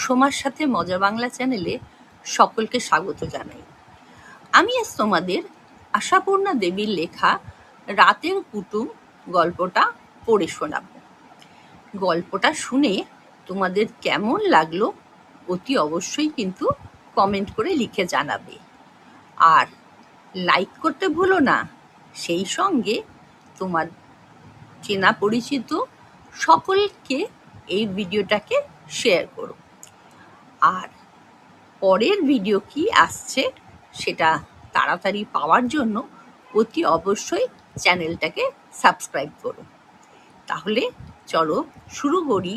সোমার সাথে মজা বাংলা চ্যানেলে সকলকে স্বাগত জানাই। আমি আজ তোমাদের আশাপূর্ণা দেবীর লেখা রাতের কুটুম গল্পটা পড়ে শোনাব। গল্পটা শুনে তোমাদের কেমন লাগলো অতি অবশ্যই কিন্তু কমেন্ট করে লিখে জানাবে, আর লাইক করতে ভুলো না। সেই সঙ্গে তোমার চেনা পরিচিত সকলকে এই ভিডিওটাকে শেয়ার করো। আর পরের ভিডিও কি আসছে সেটা তাড়াতাড়ি পাওয়ার জন্য অতি অবশ্যই চ্যানেলটাকে সাবস্ক্রাইব করো। তাহলে চলো শুরু করি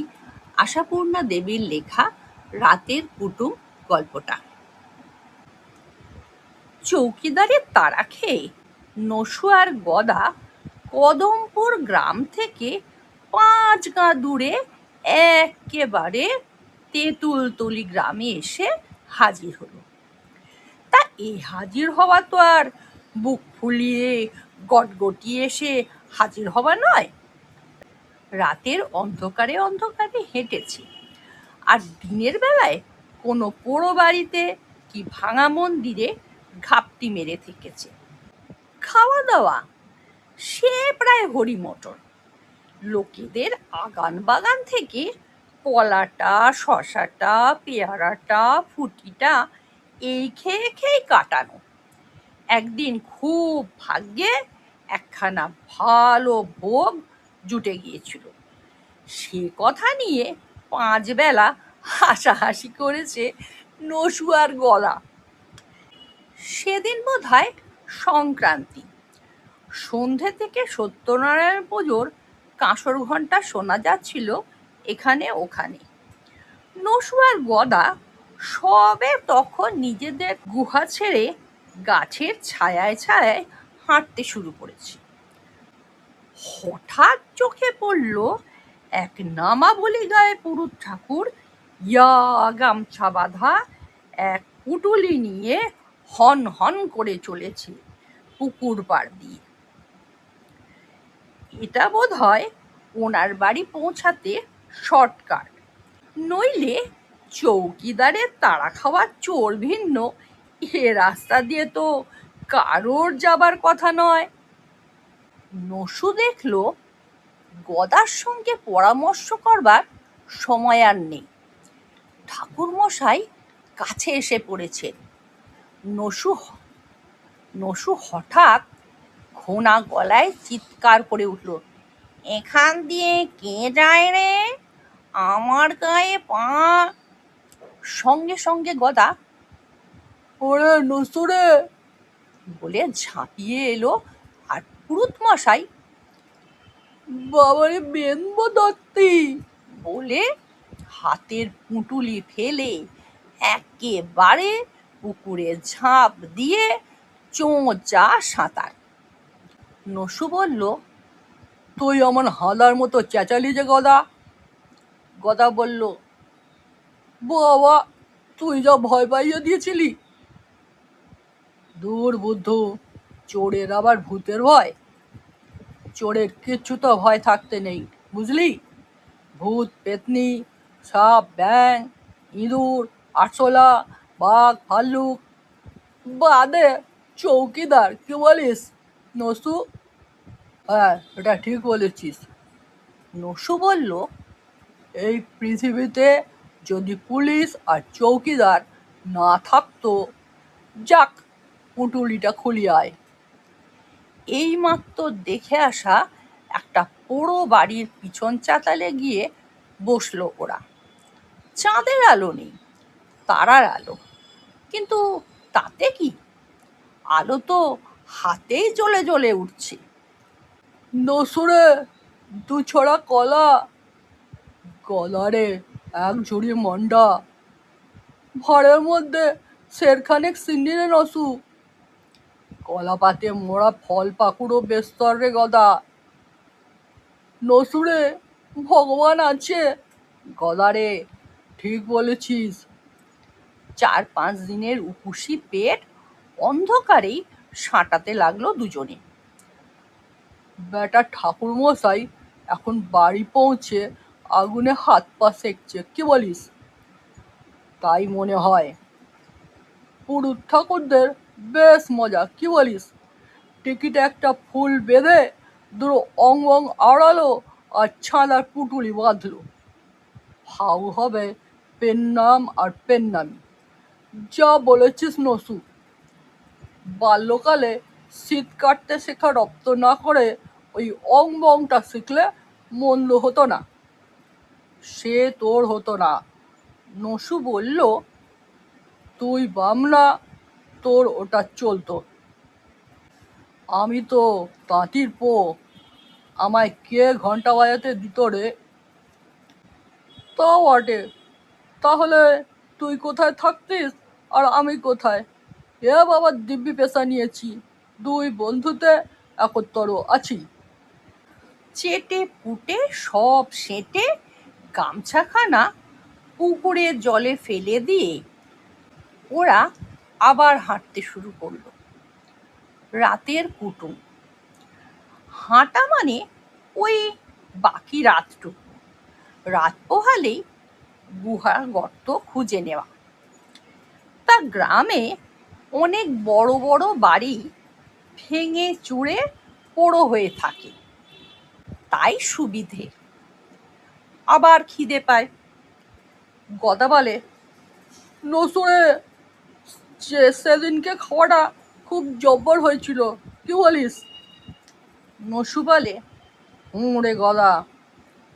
আশাপূর্ণা দেবীর লেখা রাতের কুটুম গল্পটা। চৌকিদারের তাড়া খেয়ে নসু আর গদা কদমপুর গ্রাম থেকে 5 গাঁ দূরে একেবারে তেঁতুলতলি গ্রামে এসে হাজির হলো। তা এই হাজির হওয়া তো আর বুক ফুলিয়ে গটগটিয়ে এসে হাজির হওয়া নয়। রাতের অন্ধকারে অন্ধকারে হেঁটেছে, আর দিনের বেলায় কোনো পোড়ো বাড়িতে কি ভাঙা মন্দিরে ঘাপটি মেরে থেকেছে। খাওয়া দাওয়া সে প্রায় হরিমটর। লোকেদের আগান বাগান থেকে কলাটা, শশাটা, পেয়ারাটা, ফুটিটা এই খেয়ে খেয়ে কাটানো। একদিন খুব ভাগ্যে একখানা ভালো ভোগ জুটে গিয়েছিল। সে কথা নিয়ে 5 বেলা হাসাহাসি করেছে নসু আর গলা। সেদিন বোধহয় সংক্রান্তি। সন্ধে থেকে সত্যনারায়ণ পুজোর কাঁসর ঘণ্টা শোনা যাচ্ছিল এখানে ওখানে। নসু আর গদা সবে তখন নিজেদের গুহা ছেড়ে গাছের ছায়ায় ছায়ায় হাঁটতে শুরু করেছে। হঠাৎ চোখে পড়ল এক নামাবলি গায়ে পুরুত ঠাকুর ইয়া গামছা বাঁধা এক পুটুলি নিয়ে হন হন করে চলেছে পুকুর পাড় দিয়ে। এটা বোধ হয় ওনার বাড়ি পৌঁছাতে শর্টকাট, নইলে চৌকিদারের তাড়া খাওয়া চোর ভিন্ন এ রাস্তা দিয়ে তো কারোর যাবার কথা নয়। নসু দেখল গদার সঙ্গে পরামর্শ করবার সময় আর নেই। ঠাকুর মশাই কাছে এসে পড়েছেন। নসু হঠাৎ ঘোনা গলায় চিৎকার করে উঠল, এখান দিয়ে কে যায় রে? আমার গায়ে পা। সঙ্গে সঙ্গে গদা ওরে নসু রে বলে ঝাঁপিয়ে এলো, আর পুরুত মশাই বাবারে বেনবো দত্তি বলে হাতের পুঁটুলি ফেলে একেবারে পুকুরে ঝাঁপ দিয়ে চোঁচা সাঁতার। নসু বলল, তুই আমার হাঁদার মতো চেঁচালি যে গদা? গদা বলল, বাবা তুই যা ভয় পাইয়ে দিয়েছিলি। দূর বুদ্ধ, চোরের আবার ভূতের ভয়? চোরের কিচ্ছু তো ভয় থাকতে নেই, বুঝলি? ভূত, পেতনি, সাপ, ব্যাং, ইঁদুর, আরশোলা, বাঘ, ভাল্লুক বাদে চৌকিদার। কি বলিস নসু? হ্যাঁ, এটা ঠিক বলেছিস। নসু বলল, এই পৃথিবীতে যদি পুলিশ আর চৌকিদার না থাকতো, যাক পুঁটুলিটা খুলিয়ে আয়। এইমাত্র দেখে আসা একটা পোড়ো বাড়ির পিছন চাতালে গিয়ে বসলো ওরা। চাঁদের আলো নেই, তারার আলো, কিন্তু তাতে কি, আলো তো হাতেই জ্বলে জ্বলে উঠছে। নসুরে 2 ছড়া কলা। গলারে 1 ঝুড়ি মন্ডা। ভাড়ের মধ্যে সেরখানেক সিন্নি রে নসু। কলা পাতে মোড়া ফল পাকুড়ো বেস্তর রে গদা। নসুরে ভগবান আছে। গদারে ঠিক বলেছিস। 4-5 দিনের উপুসি পেট অন্ধকারেই সাঁটাতে লাগলো দুজনে। বেটা ঠাকুর মশাই এখন বাড়ি পৌঁছে আগুনে হাত পা সেঁকছে, কি বলিস? তাই মনে হয়। পুরুত ঠাকুরদের বেশ মজা, কি বলিস? টিকিটে একটা ফুল বেঁধে দুটো অং অং আড়ালো আর ছাঁদার পুটুলি বাঁধলো। হাউ হবে পেন নাম আর পেন নামি। যা বলেছিস নসু। বাল্যকালে শীত কাটতে শেখা রপ্ত না করে ওই অং বংটা শিখলে মন্দ হতো না। সে তোর হতো না, নসু বলল। তুই বামনা, তোর ওটা চলতো। আমি তো তাঁতির পো, আমায় কে ঘন্টা বাজাতে দিত রে? তাও বটে। তাহলে তুই কোথায় থাকতিস আর আমি কোথায়? এ বাবা, দিব্যি পেশা নিয়েছি, দুই বন্ধুতে একত্তর আছি। চেটে পুটে সব সেঁটে গামছাখানা পুকুরের জলে ফেলে দিয়ে ওরা আবার হাঁটতে শুরু করলো। রাতের কুটুম। হাঁটা মানে ওই বাকি রাতটুকু। রাত পোহালেই গুহার গর্ত খুঁজে নেওয়া। তা গ্রামে অনেক বড় বড় বাড়ি ভেঙে চুরে পোড়ো হয়ে থাকে, তাই সুবিধে। আবার খিদে পায়। গদা বলে, নসুরে, সেদিনকে খাওয়াটা খুব জব্বর হয়েছিল, কি বলিস? নসু বলে, রে গদা,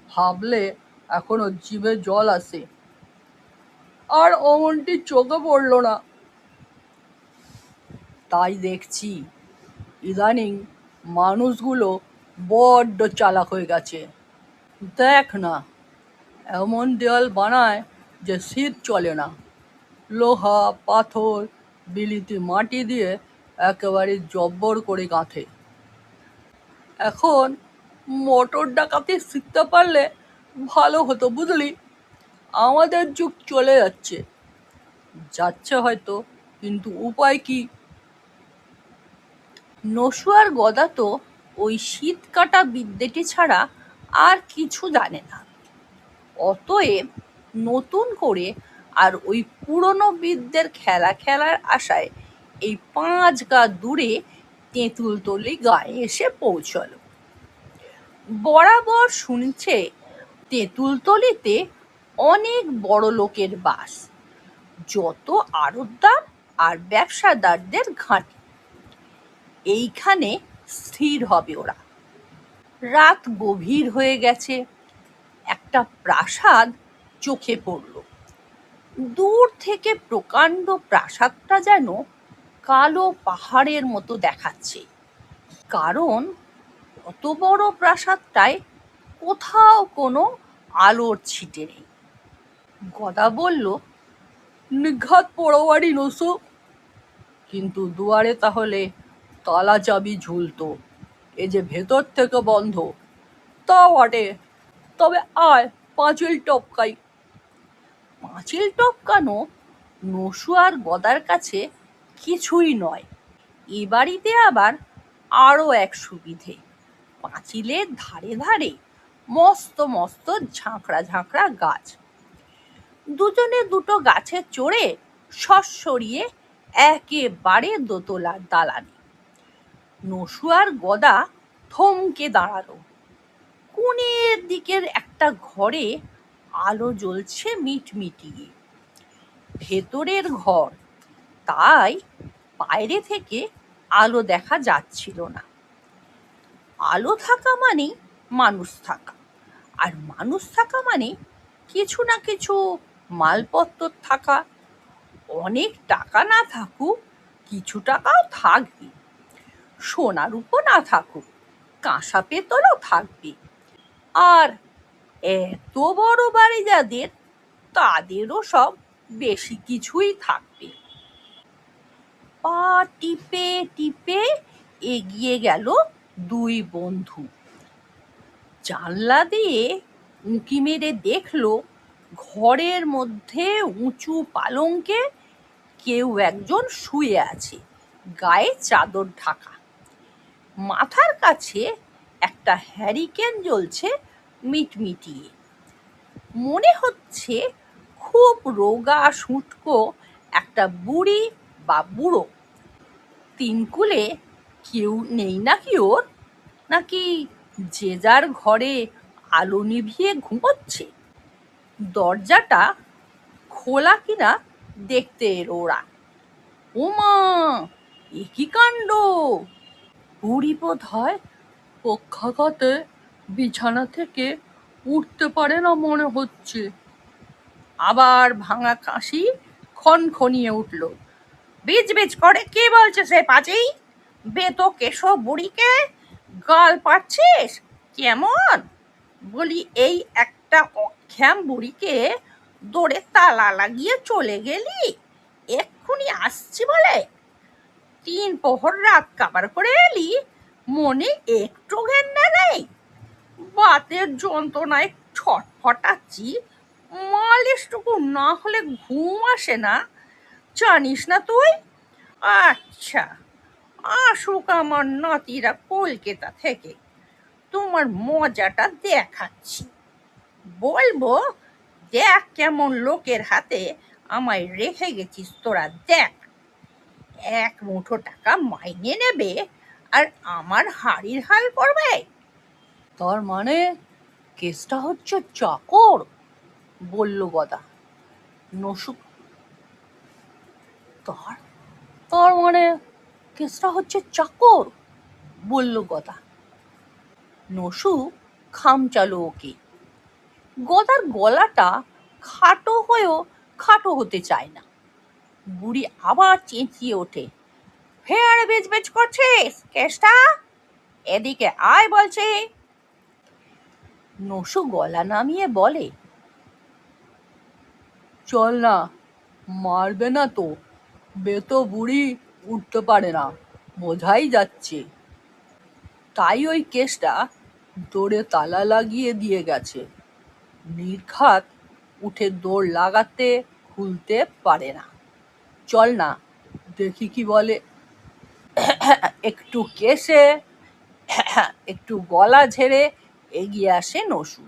ভাবলে এখনো জিভে জল আসে। আর অমনটি চোখে পড়ল না। তাই দেখছি ইদানিং মানুষগুলো বড্ড চালাক হয়ে গেছে। দেখ না, এমন দেওয়াল বানায় যে শীত চলে না। লোহা, পাথর, বিলিতি মাটি দিয়ে একেবারে জব্বর করে গাঁথে। এখন মোটর ডাকাতি শিখতে পারলে ভালো হতো, বুঝলি? আমাদের যুগ চলে যাচ্ছে, যাচ্ছে হয়তো, কিন্তু উপায় কি? নসু আর গদা তো ওই শীত কাটা বিদ্যেটি ছাড়া আর কিছু জানে না। অতএব নতুন করে আর ওই পুরনো বিদ্যের খেলা খেলার আশায় এই 5 গা দূরে তেঁতুলতলি গায়ে এসে পৌঁছল। বরাবর শুনছে তেঁতুলতলিতে অনেক বড় লোকের বাস, যত আড়তদার আর ব্যবসাদারদের ঘাঁটি। এইখানে স্থির হবে ওরা। রাত গভীর হয়ে গেছে। একটা প্রাসাদ চোখে পড়ল। দূর থেকে প্রকাণ্ড প্রাসাদটা যেন কালো পাহাড়ের মতো দেখাচ্ছে, কারণ অত বড় প্রাসাদটায় কোথাও কোনো আলোর ছিটে নেই। গদা বলল, নিঘাত পোড়ো বাড়ি নসু, কিন্তু দুয়ারে তাহলে তালা চাবি ঝুলতো, এ যে ভেতর থেকে বন্ধ। তা বটে, তবে আয় পাঁচিল টপকাই। পাঁচিল টপকানো নসু আর গদার কাছে কিছুই নয়। এ বাড়িতে আবার আরো এক সুবিধে। পাঁচিলের ধারে ধারে মস্ত মস্ত ঝাঁকড়া ঝাঁকড়া গাছ। দুজনে দুটো গাছে চড়ে সরিয়ে একেবারে দোতলার দালানে। নসু আর গদা থমকে দাঁড়ালো। কোণের দিকের একটা ঘরে আলো জ্বলছে মিটমিটিয়ে। ভেতরের ঘর, তাই বাইরে থেকে আলো দেখা যাচ্ছিল না। আলো থাকা মানে মানুষ থাকা, আর মানুষ থাকা মানে কিছু না কিছু মালপত্র থাকা। অনেক টাকা না থাকুক, কিছু টাকাও থাকবে। সোনা রূপো না থাকুক, কাঁসা পেতলও থাকবে। আর এত বড় বাড়ি যাদের, তাদেরও সব বেশি কিছুই থাকবে। পা টিপে টিপে এগিয়ে গেল দুই বন্ধু। জানলা দিয়ে উঁকি মেরে দেখলো ঘরের মধ্যে উঁচু পালঙ্কে কেউ একজন শুয়ে আছে, গায়ে চাদর ঢাকা। মাথার কাছে একটা হ্যারিকেন জ্বলছে মিটমিটিয়ে। মনে হচ্ছে খুব রোগা শুঁটকো একটা বুড়ি বা বুড়ো। তিনকুলে কেউ নেই নাকি ওর, নাকি যে যার ঘরে আলো নিভিয়ে ঘুমোচ্ছে? দরজাটা খোলা কিনা দেখতে এলো ওরা। ওমা, এ কি কাণ্ড! বুড়ি বোধ হয় পক্ষাঘাতে বিছানা থেকে উঠতে পারে না মনে হচ্ছে। আবার ভাঙা কাশি খনখনিয়ে উঠল। বিজ বিজ করে কি বলছে সে পাজি? বেতো কেশো বুড়িকে গাল পাচ্ছিস কেমন? বলি এই একটা অখ্যাম বুড়িকে দৌড়ে তালা লাগিয়ে চলে গেলি, এক্ষুনি আসছি বলে। 3 প্রহর রাত কাবার করে এলি, মনে একটু ঘেন্না নেই? বাতের যন্ত্রণায় ছটফটাচ্ছি, মালিশটুকু না হলে ঘুম আসে না, জানিস না তুই? আচ্ছা, আসুক আমার নাতিরা কলকাতা থেকে, তোমার মজাটা দেখাচ্ছি। বলবো, দেখ কেমন লোকের হাতে আমায় রেখে গেছিস তোরা, দেখ। 1 মুঠো টাকা মাইনে নেবে আর আমার হাড়ির হাল করবে। তার মানে কেসটা হচ্ছে চাকর, বলল গদা। নসু তার তার মানে কেসটা হচ্ছে চাকর, বলল গদা। নসু খামচালো ওকে। গদার গলাটা খাটো হয়েও খাটো হতে চায় না। বুড়ি আবার চেঁচিয়ে ওঠে, ফের বেজবেজ করছিস কেসটা? এদিকে আয় বলছি। নসু গলা নামিয়ে বলে, চল না, মারবে না তো? বেতো বুড়ি উঠতে পারে না, বোঝাই যাচ্ছে। তাই ওই কেসটা দৌড়ে তালা লাগিয়ে দিয়ে গেছে। নির্ঘাত উঠে দৌড় লাগাতে খুলতে পারে না। চল না, দেখি কি বলে। একটু কেসে একটু গলা ঝেড়ে এগিয়ে আসে নসু।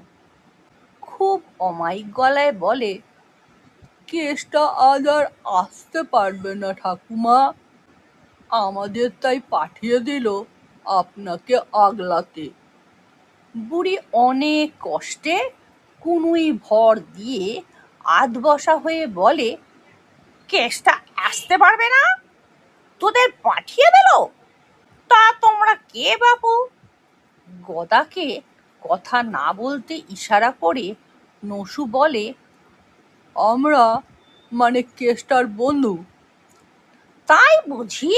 খুব অমায়িক গলায় বলে, কেসটা আজ আর আসতে পারবে না ঠাকুমা, আমাদের তাই পাঠিয়ে দিল আপনাকে আগলাতে। বুড়ি অনেক কষ্টে কুনুই ভর দিয়ে আধবসা হয়ে বলে, কেসটা আসতে পারবে না? তোদের পাঠিয়ে দিল? তা তোমরা কে বাপু? গদাকে কথা না বলতে ইশারা করে নসু বলে, আমরা মানে কেসটার বন্ধু। তাই বুঝি?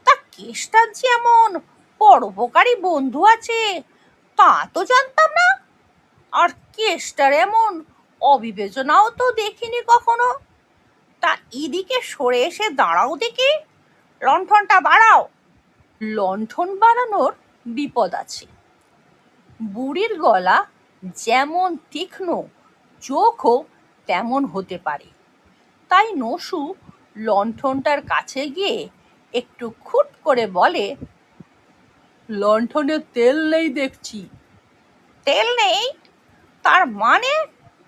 তা কেসটার যেমন পরোপকারী বন্ধু আছে তা তো জানতাম না। আর কেসটার এমন অবিবেচনাও তো দেখিনি কখনো। তা এদিকে সরে এসে দাঁড়াও দেখি, লণ্ঠনটা বাড়াও। লণ্ঠন বাড়ানোর বিপদ আছে। বুড়ির গলা যেমন তীক্ষ্ণ, চোখও তেমন হতে পারে। তাই নসু লণ্ঠনটার কাছে গিয়ে একটু খুট করে বলে, লণ্ঠনে তেল নেই দেখছি। তেল নেই? তার মানে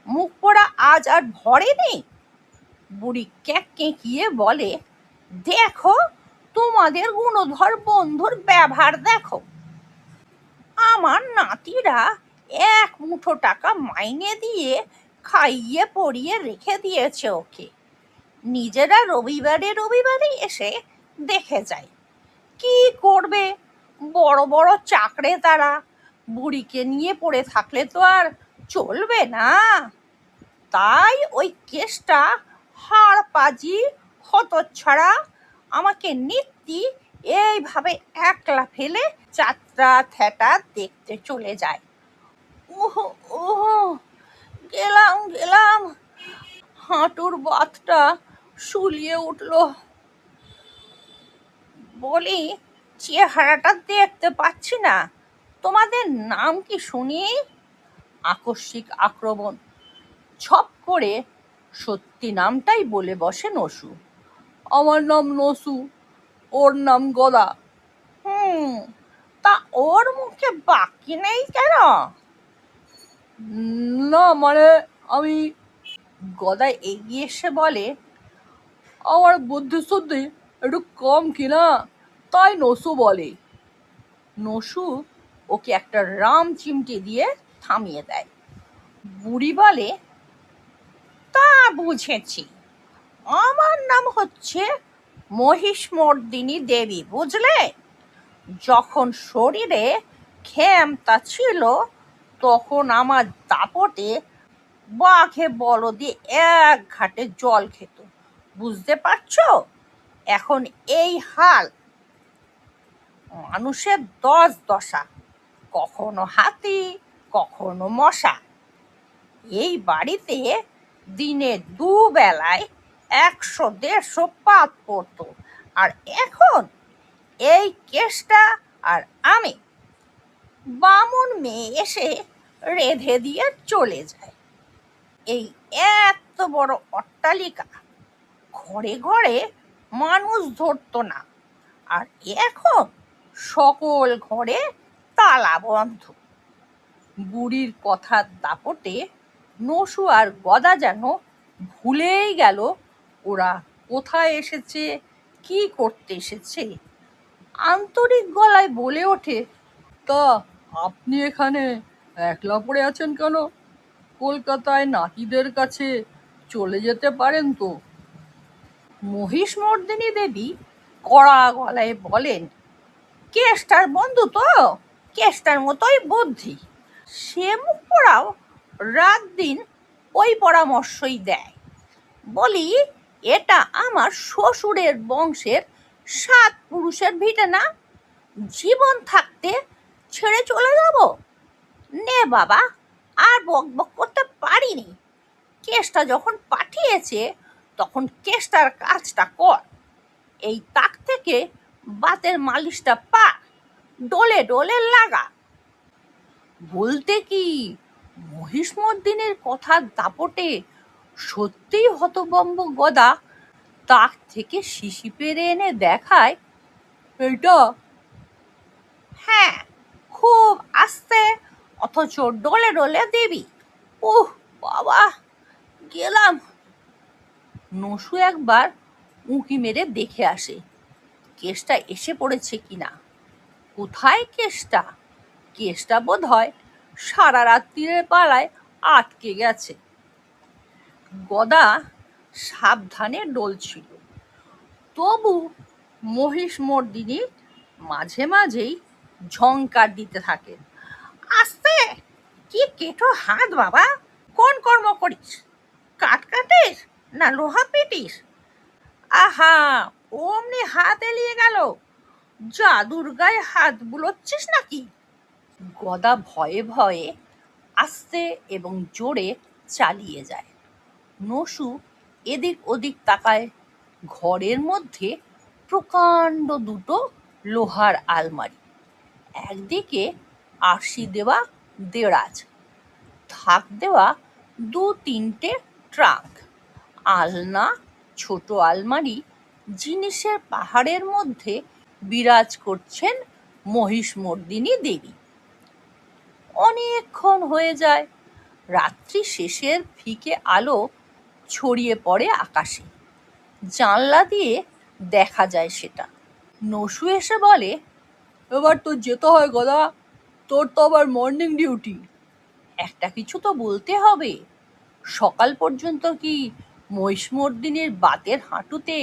মুখ পোড়া আজ আর ভরেনি? বুড়ি ক্যাঁক কেঁকিয়ে বলে, দেখো তোমাদের গুণধর বন্ধুর ব্যবহার দেখো। আমার নাতিরা 1 মুঠো টাকা মাইনে দিয়ে খাইয়ে পরিয়ে রেখে দিয়েছে ওকে। নিজেরা রবিবারে রবিবারে এসে দেখে যায়। কি করবে, বড় বড় চাকরে তারা, বুড়িকে নিয়ে পড়ে থাকলে তো আর চলবে না। তাই ওই কেসটা হাড় পাজি হতচ্ছাড়া আমাকে নিত্যি এইভাবে একলা ফেলে যাত্রা থ্যাটা দেখতে চলে যায়। ওহ ওহ, গেলাম গেলাম, হাঁটুর বাতটা শুলিয়ে উঠল। বলি, চেহারাটা দেখতে পাচ্ছি না, তোমাদের নাম কি শুনি? আকস্মিক আক্রমণ। ছপ করে সত্যি নামটাই বলে বসে নসু। আমার নাম নসু, ওর নাম গদা। তা ওর মুখে বাকি নেই কেন? না মানে আমি গদা এগিয়ে এসে বলে, আমার বুদ্ধি শুদ্ধি একটু কম কিনা, তাই নসু বলে। নসু ওকে একটা রাম চিমটি দিয়ে থামিয়ে দেয়। বুড়ি বলে, তা বুঝেছি, আমার নাম হচ্ছে মহিষমর্দিনী দেবী, বুঝলে? যখন শরীরে ক্ষমতা ছিল তখন আমার দাপটে বাঘে বলদে এক ঘাটে জল খেত, বুঝতে পারছো? এখন এই হাল, মানুষের দশা, কখনো হাতি কখনো মশা। এই বাড়িতে দিনে দুবেলায় 100-150 পাত পড়তো, আর এখন এই কেষ্টা আর আমি, বামুন মেয়ে এসে রেঁধে দিয়ে চলে যায়। এই এত বড় অট্টালিকা, ঘরে ঘরে মানুষ ধরতো না, আর এখন সকল ঘরে তালা বন্ধ। বুড়ির কথার দাপটে নসু আর গদা যেন ভুলেই গেল ওরা কোথায় এসেছে, কি করতে এসেছে। আন্তরিক গলায় বলে ওঠে, তা আপনি এখানে একলা পড়ে আছেন কেন? কলকাতায় নাতিদের কাছে চলে যেতে পারেন তো। মহিষমর্দিনী দেবী কড়া গলায় বলেন, কেষ্টার বন্ধু তো, কেষ্টার মতোই বুদ্ধি। সে মুখ পড়াও রাত দিন ওই পরামর্শই দেয়। বলি, এটা আমার শ্বশুরের বংশের 7 পুরুষের ভিটে না, জীবন থাকতে ছেড়ে চলে যাব? নে বাবা, আর বক বক করতে পারিনি। কেষ্টা যখন পাঠিয়েছে তখন কেষ্টার কাজটা কর। এই তাক থেকে বাতের মালিশটা পা, ডোলে ডোলে লাগা। বলতে কি, মহিষমর্দিনের কথার দাপটে সত্যিই হতভম্ব গদা তাক থেকে শিশি পেরে এনে দেখায়, এইটা। হ্যাঁ, খুব আস্তে, অথচ ডোলে ডোলে দিবি। উহ বাবা, গেলাম। নসু একবার উঁকি মেরে দেখে আসে কেষ্টা এসে পড়েছে কিনা। কোথায় কেষ্টা? কেষ্টা বোধ হয় সারা রাত্রির পালায় আটকে গেছে। গদা সাবধানে ডলছিল, তবু মহিষমর্দিনী মাঝে মাঝেই ঝংকার দিতে থাকেন, আস্তে, কি কেটো হাত বাবা, কোন কর্ম করিস? কাঠ কাটিস না লোহা পিটিস? আহা, অমনি হাত এলিয়ে গেল, জাদুর গায়ে হাত বুলোচ্ছিস নাকি? গদা ভয়ে ভয়ে আস্তে এবং জোরে চালিয়ে যায়। নসু এদিক ওদিক তাকায়। ঘরের মধ্যে প্রকাণ্ড দুটো লোহার আলমারি, একদিকে আরশি দেওয়া দেরাজ, থাক দেওয়া 2-3টে ট্রাঙ্ক, আলনা, ছোট আলমারি, জিনিসের পাহাড়ের মধ্যে বিরাজ করছেন মহিষমর্দিনী দেবী। অনেকক্ষণ হয়ে যায়। রাত্রি শেষের ফিকে আলো ছড়িয়ে পড়ে আকাশে, জানলা দিয়ে দেখা যায় সেটা। নসু এসে বলে, এবার তো যেতে হয় গদা, তোর তো আবার মর্নিং ডিউটি। একটা কিছু তো বলতে হবে, সকাল পর্যন্ত কি মহিষমর্দিনীর বাতের হাঁটুতে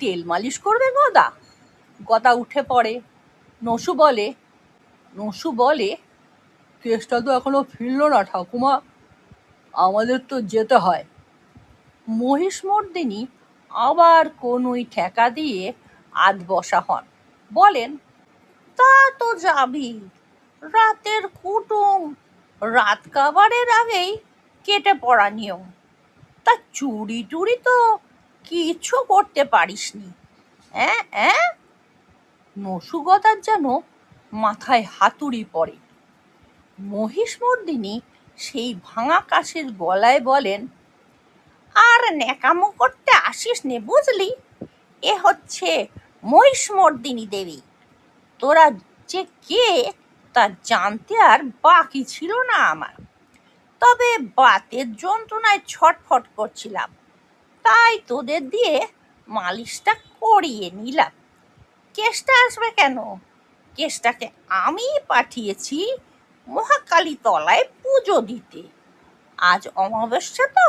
তেল মালিশ করবে গদা? গদা উঠে পড়ে। নসু বলে, কেসটা তো এখনো ফিরল না ঠাকুমা, আমাদের তো যেতে হয়। মহিষমর্দিনী আবার কোনোই ঠেকা দিয়ে আধ বসা হন, বলেন, তা তো যাবি, রাতের কুটুম, রাত কাবারের আগেই কেটে পড়া নিয়ম। তা চুরি টুরি তো কিছু করতে পারিসনি? হ্যাঁ, নসু গদার যেন মাথায় হাতুড়ি পড়ে। মহিষমর্দিনী সেই ভাঙা কাশের গলায় বলেন, আর ন্যাকামো করতে আসিস নে, বুঝলি? এ হচ্ছে মহিষমর্দিনী দেবী। তোরা যে কে তা জানতে আর বাকি ছিল না আমার। তবে বাতের যন্ত্রণায় ছটফট করছিলাম, তাই তোদের দিয়ে মালিশটা করিয়ে নিলাম। কেষ্টা আসবে কেন? কেষ্টাকে আমি পাঠিয়েছি মহাকালী তলায় পুজো দিতে। আজ অমাবস্যা তো,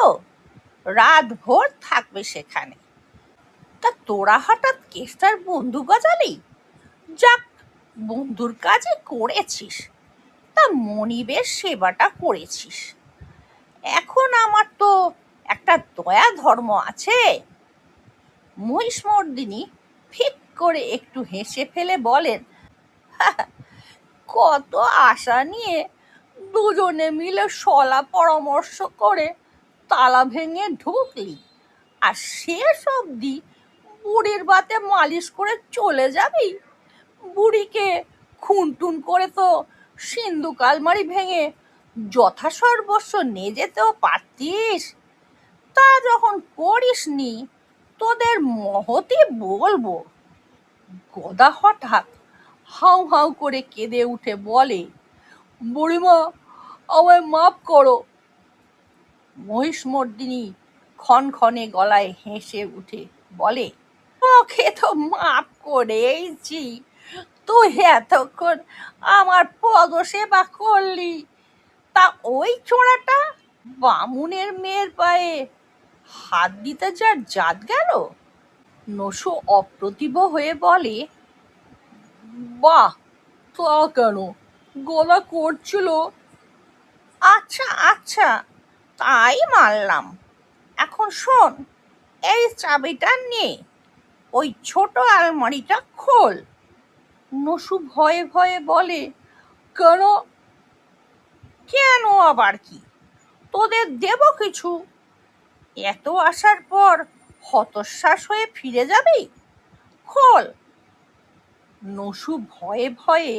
রাত ভোর থাকবে সেখানে। তা তোরা হঠাৎ কেষ্টার বন্ধু গজালি? যাক, বন্ধুর কাজে করেছিস, তা মনিবের সেবাটা করেছিস। এখন আমার তো একটা দয়া ধর্ম আছে। মহিষমর্দিনী ফিক করে একটু হেসে ফেলে বলেন, কত আশা নিয়ে দুজনে মিলে সলা পরামর্শ করে তালা ভেঙে ঢুকলি, আর শেষ অবধি বুড়ির বাতে মালিশ করে চলে যাবি? বুড়িকে খুনটুন করে তো সিন্ধুক আলমারি ভেঙে যথাসর্বস্ব নিয়ে যেতেও পারতিস। তা যখন করিসনি, তোদের মহতি বলবো। গদা হঠাৎ হাউ হাউ করে কেঁদে উঠে বলে, বুড়িমা, আমায় মাফ করো। মহিষমর্দিনী ক্ষণক্ষণে গলায় হেসে উঠে বলে, ওকে তো মাফ করেইছি, তুই এতক্ষণ আমার পদসেবা করলি, তা ওই চোরাটা বামুনের মেয়ের পায়ে হাত দিতে যার জাত গেল। নসু অপ্রতিভ হয়ে বলে, বাহ, তা কেন, গলা করছিল। আচ্ছা আচ্ছা, তাই মানলাম। এখন শোন, এই চাবিটা নে, ওই ছোট আলমারিটা খোল। নসু ভয়ে ভয়ে বলে, কেন? কেন আবার কি, তোদের দেব কিছু? এত আসার পর হতশ্বাস হয়ে ফিরে যাবি? খোল। নসু ভয়ে ভয়ে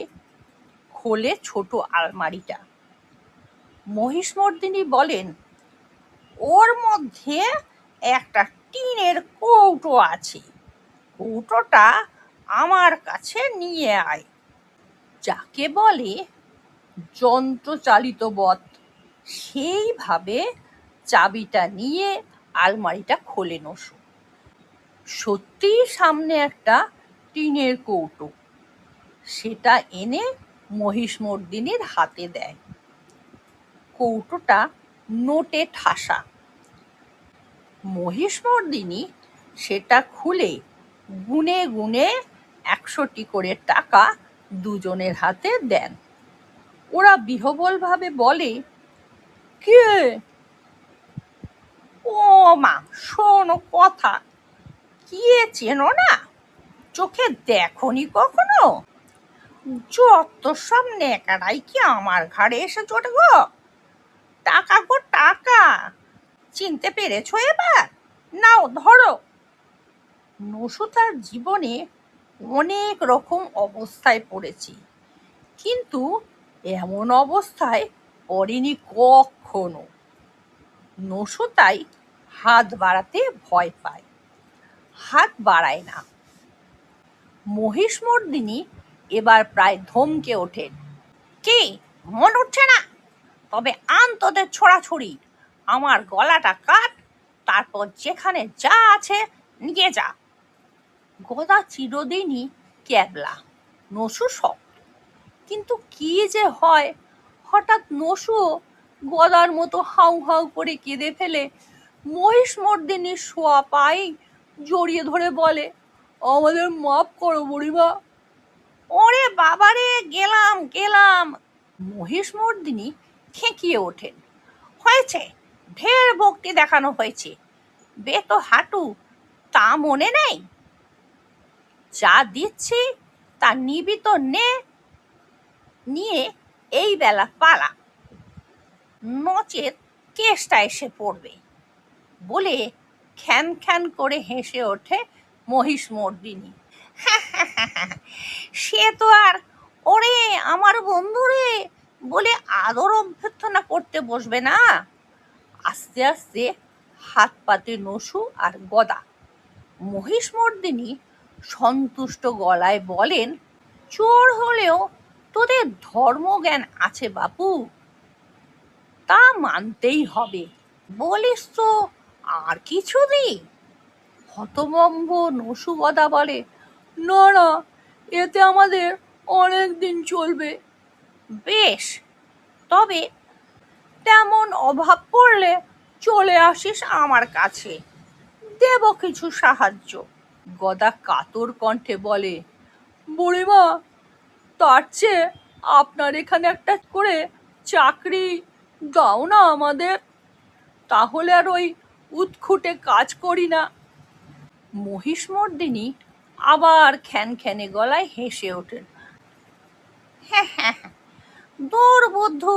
খোলে ছোট আলমারিটা। মহিষমর্দিনী বলেন, ওর মধ্যে একটা টিনের কৌটো আছে, কৌটোটা আমার কাছে নিয়ে আয়। যাকে বলে যন্ত্রচালিত বৎ, সেইভাবে চাবিটা নিয়ে আলমারিটা খোলে নসু। সত্যিই সামনে একটা টিনের কৌটো, সেটা এনে মহিষমর্দিনীর হাতে দেয়। কৌটোটা নোটে ঠাসা। মহিষমর্দিনী সেটা খুলে গুনে গুনে 100টি করে টাকা দুজনের হাতে দেন। ওরা বিহ্বলভাবে বলে, কে? ও মা, শোনো কথা, কে চেনো না? চোখে দেখনি কখনো? যত সব নেকারাই কি আমার ঘাড়ে এসে জোটে গো? টাকা গো টাকা, চিনতে পেরেছো এবার? নাও ধরো। নসু তার জীবনে অনেক রকম অবস্থায় পড়েছি, কিন্তু এমন অবস্থায় পড়েনি কখনো। নসু তাই হাত বাড়াতে ভয় পায়, হাত বাড়ায় না। মহিষমর্দিনী এবার প্রায় ধমকে ওঠেন, কি মন উঠছে না? তবে আন তোদের ছোড়াছুড়ি, আমার গলাটা কাট, তারপর যেখানে যা আছে নিয়ে যা। গদা চিরদিনই ক্যাবলা, নসু শক্ত, কিন্তু কি যে হয়, হঠাৎ নসুও গদার মতো হাউ হাউ করে কেঁদে ফেলে মহিষমর্দিনীর শোয়া পায়ে জড়িয়ে ধরে বলে, আমাদের মাফ করো বুড়িমা। ওরে বাবারে, গেলাম গেলাম। মহিষমর্দিনী খেঁকিয়ে ওঠেন, হয়েছে, ঢের ভক্তি দেখানো হয়েছে, বেতো হাঁটু তা মনে নেই? যা দিচ্ছি তা নিবি তো নে, নিয়ে এই বেলা পালা, নচেত কেষ্টা এসে পড়বে। বলে খ্যান খ্যান করে হেসে ওঠে মহিষমর্দিনী। সে তো আর ওরে আমার বন্ধুরে বলে আদর অভ্যর্থনা করতে বসবে না। আস্তে আস্তে হাত পাতে নসু আর গদা। মহিষমর্দিনী সন্তুষ্ট গলায় বলেন, চোর হলেও তোদের ধর্মজ্ঞান আছে বাপু। তা মানতেই হবে। বলিস তো আর কিছু দি? হতভম্ব নসুবদা বলে, না না, এতে আমাদের অনেক দিন চলবে। বেশ, তবে তেমন অভাব পড়লে চলে আসিস আমার কাছে, দেব কিছু সাহায্য। গদা কাতর কণ্ঠে বলে, বুড়িমা, তার চেয়ে আপনার এখানে একটা করে চাকরি দাও না আমাদের, তাহলে আর ওই উৎখুটে কাজ করি না। মহিষমর্দিনী আবার খ্যানখ্যানে গলায় হেসে ওঠেন, হ্যাঁ হ্যাঁ, দূর বুদ্ধু,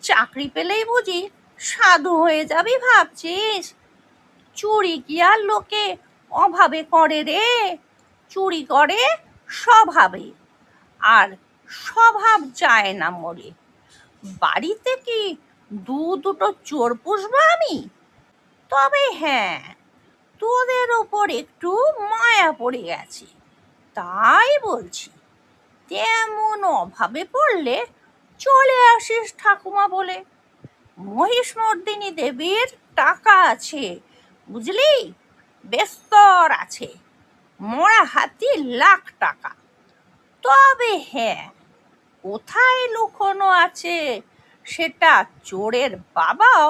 চাকরি পেলেই বুঝি সাধু হয়ে যাবি ভাবছিস? চুরি কি আর লোকে অভাবে করে রে? চুরি করে স্বভাবে, আর স্বভাব যায় না মরে। বাড়িতে কি দুটো চোর পুষবো আমি? তবে হ্যাঁ, তোদের ওপর একটু মায়া পড়ে গেছে, তাই বলছি, তেমন অভাবে পড়লে চলে আসিস ঠাকুমা বলে। মহিষমর্দিনী দেবীর টাকা আছে, বুঝলি, বেস্তর আছে, মরা হাতি লাখ টাকা। তবে হ্যাঁ, কোথায় লুকোনো আছে সেটা চোরের বাবাও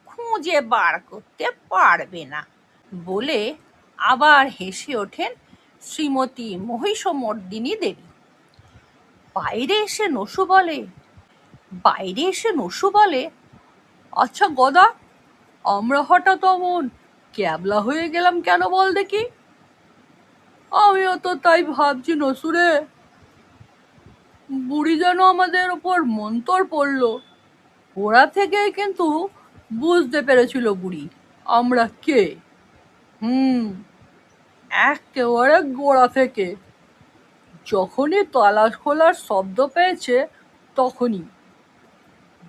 খুঁজে বার করতে পারবে না বলে আবার হেসে ওঠেন শ্রীমতী মহিষমর্দিনী দেবী। বাইরে এসে নসু বলে, আচ্ছা গদা, আমরা হঠাৎ অমন ক্যাবলা হয়ে গেলাম কেন বল দেখি? আমিও তো তাই ভাবছি নসুরে, বুড়ি যেন আমাদের ওপর মন্তর পড়লো। ওরা থেকেই কিন্তু বুঝতে পেরেছিল বুড়ি আমরা কে। একেবারে গোড়া থেকে, যখনই তালা খোলার শব্দ পেয়েছে তখনই।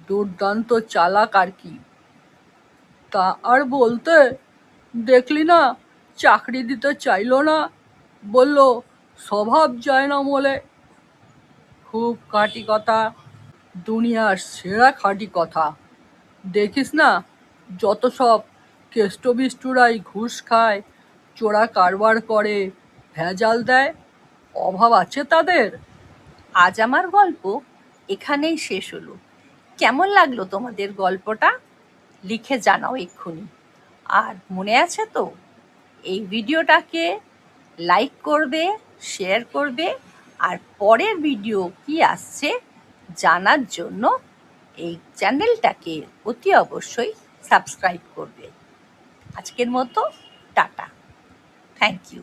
দুর্দান্ত চালাক আর কি। তা আর বলতে, দেখলি না চাকরি দিতে চাইলো না, বলল স্বভাব যায় না বলে। খুব খাঁটি কথা, দুনিয়ার সেরা খাঁটি কথা। দেখিস না যত সব কেষ্টবিষ্টুরাই ঘুষ খায়, চোরা কারবার করে, ভেজাল দেয়, অভাব আছে তাদের। আজ আমার গল্প এখানেই শেষ হলো। কেমন লাগলো তোমাদের গল্পটা? লিখে জানাও এক্ষুনি। আর মনে আছে তো, এই ভিডিওটাকে লাইক করবে, শেয়ার করবে, আর পরের ভিডিও কি আসছে জানার জন্য এই চ্যানেলটাকে অতি অবশ্যই সাবস্ক্রাইব করবে। আজকের মতো টাটা, থ্যাংক ইউ।